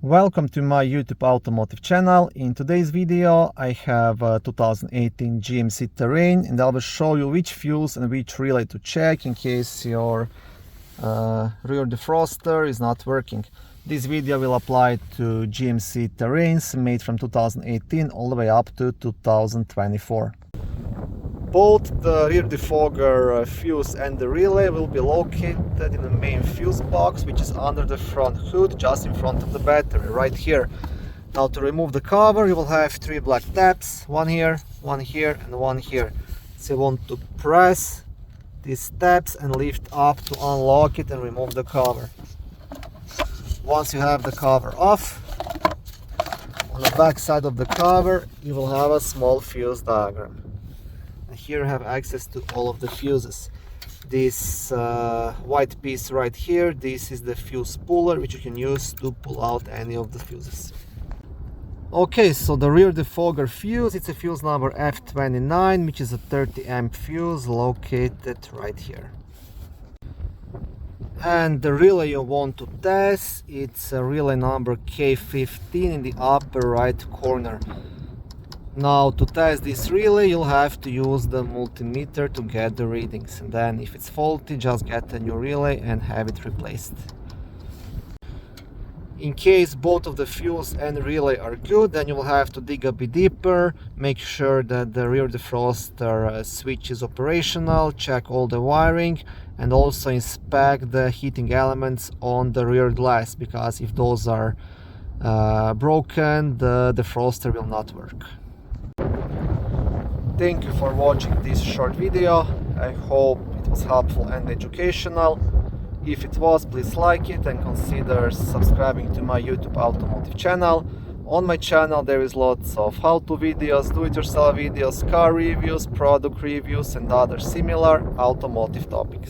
Welcome to my YouTube automotive channel. In today's video I have a 2018 GMC Terrain and I will show you which fuse and which relay to check in case your rear defroster is not working. This video will apply to GMC Terrains made from 2018 all the way up to 2024. Both the rear defogger fuse and the relay will be located in the main fuse box, which is under the front hood, just in front of the battery, right here. Now to remove the cover, you will have three black tabs, one here, and one here. So you want to press these tabs and lift up to unlock it and remove the cover. Once you have the cover off, on the back side of the cover, you will have a small fuse diagram. Here you have access to all of the fuses. This white piece right here, this is the fuse puller, which you can use to pull out any of the fuses. Okay, so the rear defogger fuse, it's a fuse number F29, which is a 30 amp fuse located right here. And the relay you want to test, it's a relay number K15 in the upper right corner. Now to test this relay, you'll have to use the multimeter to get the readings, and then if it's faulty, just get a new relay and have it replaced. In case both of the fuse and relay are good, then you will have to dig a bit deeper, make sure that the rear defroster switch is operational, check all the wiring, and also inspect the heating elements on the rear glass, because if those are broken, the defroster will not work. Thank you for watching this short video. I hope it was helpful and educational. If it was, please like it and consider subscribing to my YouTube automotive channel. On my channel there is lots of how-to videos, do-it-yourself videos, car reviews, product reviews and other similar automotive topics.